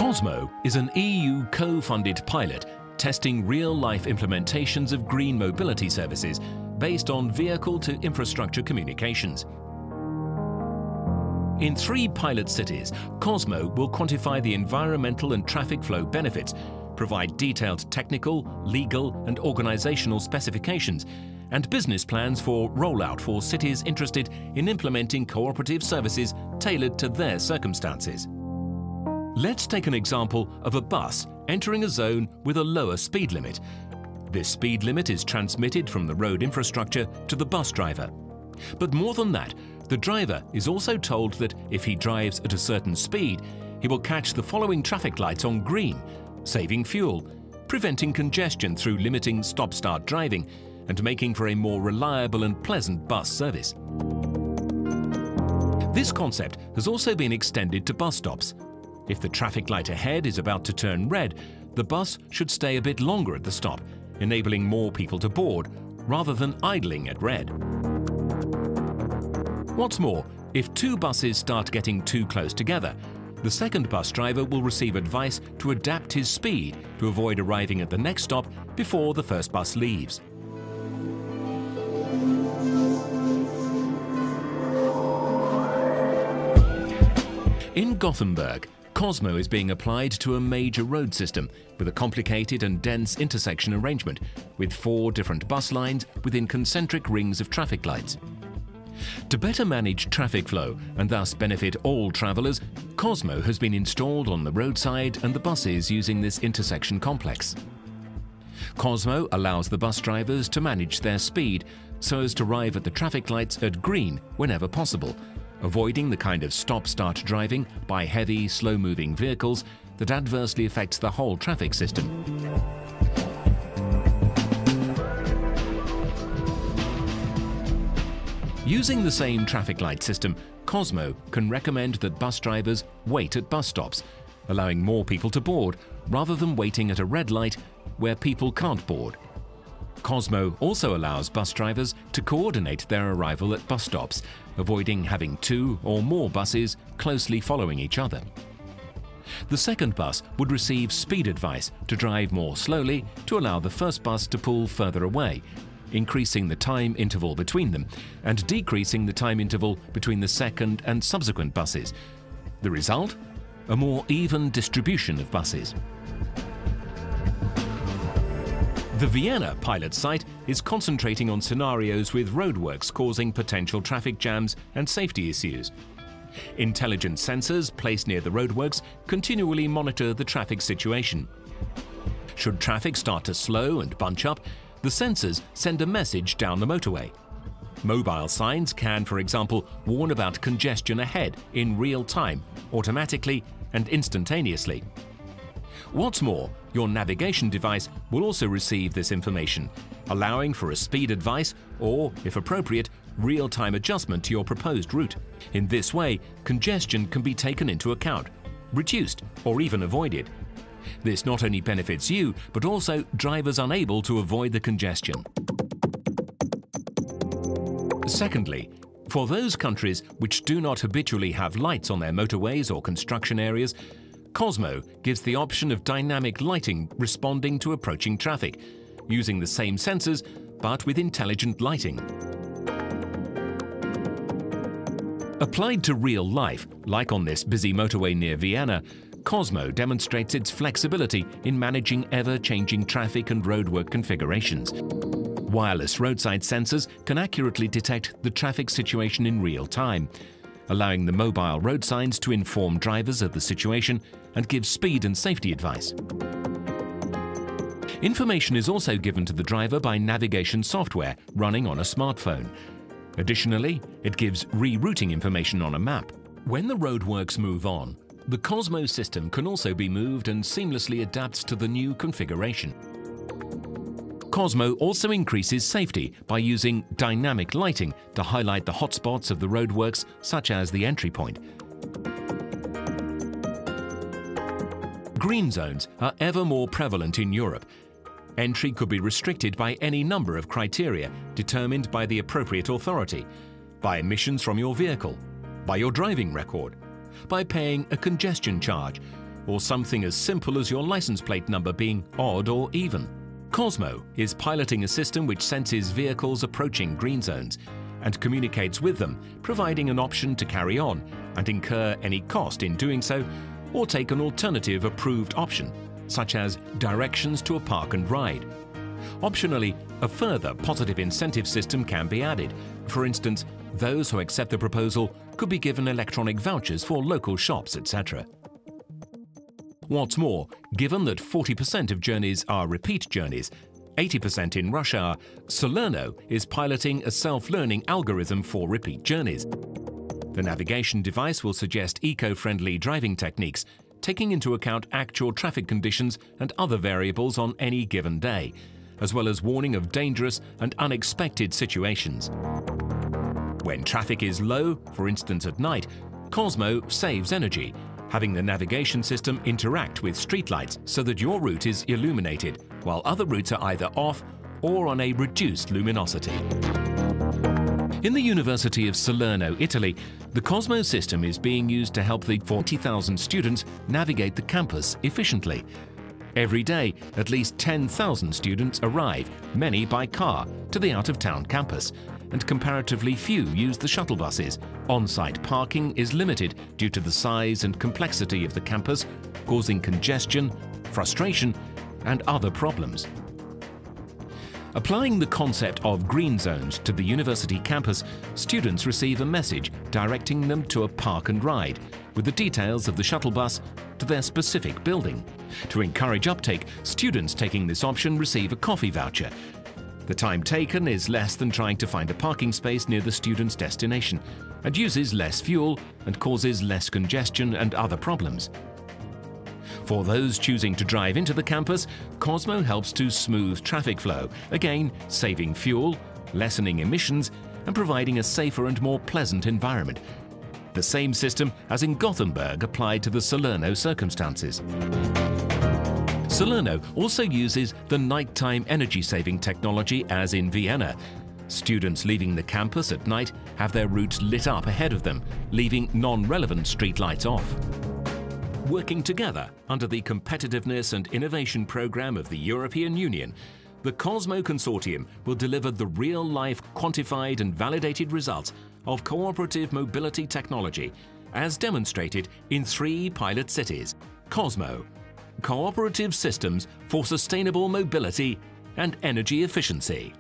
Cosmo is an EU co-funded pilot testing real-life implementations of green mobility services based on vehicle-to-infrastructure communications. In 3 pilot cities, Cosmo will quantify the environmental and traffic flow benefits, provide detailed technical, legal and organizational specifications, and business plans for rollout for cities interested in implementing cooperative services tailored to their circumstances. Let's take an example of a bus entering a zone with a lower speed limit. This speed limit is transmitted from the road infrastructure to the bus driver. But more than that, the driver is also told that if he drives at a certain speed, he will catch the following traffic lights on green, saving fuel, preventing congestion through limiting stop-start driving, and making for a more reliable and pleasant bus service. This concept has also been extended to bus stops. If the traffic light ahead is about to turn red, the bus should stay a bit longer at the stop, enabling more people to board, rather than idling at red. What's more, if 2 buses start getting too close together, the second bus driver will receive advice to adapt his speed to avoid arriving at the next stop before the first bus leaves. In Gothenburg, Cosmo is being applied to a major road system with a complicated and dense intersection arrangement with 4 different bus lines within concentric rings of traffic lights. To better manage traffic flow and thus benefit all travellers, Cosmo has been installed on the roadside and the buses using this intersection complex. Cosmo allows the bus drivers to manage their speed so as to arrive at the traffic lights at green whenever possible, avoiding the kind of stop-start driving by heavy, slow-moving vehicles that adversely affects the whole traffic system. Using the same traffic light system, Cosmo can recommend that bus drivers wait at bus stops, allowing more people to board rather than waiting at a red light where people can't board. Cosmo also allows bus drivers to coordinate their arrival at bus stops, avoiding having 2 or more buses closely following each other. The second bus would receive speed advice to drive more slowly to allow the first bus to pull further away, increasing the time interval between them and decreasing the time interval between the second and subsequent buses. The result? A more even distribution of buses. The Vienna pilot site is concentrating on scenarios with roadworks causing potential traffic jams and safety issues. Intelligent sensors placed near the roadworks continually monitor the traffic situation. Should traffic start to slow and bunch up, the sensors send a message down the motorway. Mobile signs can, for example, warn about congestion ahead in real time, automatically and instantaneously. What's more, your navigation device will also receive this information, allowing for a speed advice or, if appropriate, real-time adjustment to your proposed route. In this way, congestion can be taken into account, reduced or even avoided. This not only benefits you, but also drivers unable to avoid the congestion. Secondly, for those countries which do not habitually have lights on their motorways or construction areas, Cosmo gives the option of dynamic lighting responding to approaching traffic, using the same sensors but with intelligent lighting. Applied to real life, like on this busy motorway near Vienna, Cosmo demonstrates its flexibility in managing ever-changing traffic and roadwork configurations. Wireless roadside sensors can accurately detect the traffic situation in real time, allowing the mobile road signs to inform drivers of the situation and give speed and safety advice. Information is also given to the driver by navigation software running on a smartphone. Additionally, it gives rerouting information on a map. When the roadworks move on, the Cosmo system can also be moved and seamlessly adapts to the new configuration. Cosmo also increases safety by using dynamic lighting to highlight the hotspots of the roadworks, such as the entry point. Green zones are ever more prevalent in Europe. Entry could be restricted by any number of criteria determined by the appropriate authority, by emissions from your vehicle, by your driving record, by paying a congestion charge, or something as simple as your license plate number being odd or even. Cosmo is piloting a system which senses vehicles approaching green zones and communicates with them, providing an option to carry on and incur any cost in doing so, or take an alternative approved option, such as directions to a park and ride. Optionally, a further positive incentive system can be added. For instance, those who accept the proposal could be given electronic vouchers for local shops, etc. What's more, given that 40% of journeys are repeat journeys, 80% in rush hour, Salerno is piloting a self-learning algorithm for repeat journeys. The navigation device will suggest eco-friendly driving techniques, taking into account actual traffic conditions and other variables on any given day, as well as warning of dangerous and unexpected situations. When traffic is low, for instance at night, Cosmo saves energy, having the navigation system interact with streetlights so that your route is illuminated, while other routes are either off or on a reduced luminosity. In the University of Salerno, Italy, the Cosmo system is being used to help the 40,000 students navigate the campus efficiently. Every day, at least 10,000 students arrive, many by car, to the out-of-town campus, and comparatively few use the shuttle buses. On-site parking is limited due to the size and complexity of the campus, causing congestion, frustration, and other problems. Applying the concept of green zones to the university campus, students receive a message directing them to a park and ride, with the details of the shuttle bus to their specific building. To encourage uptake, students taking this option receive a coffee voucher. The time taken is less than trying to find a parking space near the student's destination, and uses less fuel and causes less congestion and other problems. For those choosing to drive into the campus, Cosmo helps to smooth traffic flow, again saving fuel, lessening emissions, and providing a safer and more pleasant environment. The same system as in Gothenburg applied to the Salerno circumstances. Salerno also uses the nighttime energy-saving technology as in Vienna. Students leaving the campus at night have their routes lit up ahead of them, leaving non-relevant streetlights off. Working together under the Competitiveness and Innovation Programme of the European Union, the Cosmo Consortium will deliver the real-life quantified and validated results of cooperative mobility technology, as demonstrated in 3 pilot cities. Cosmo, cooperative systems for sustainable mobility and energy efficiency.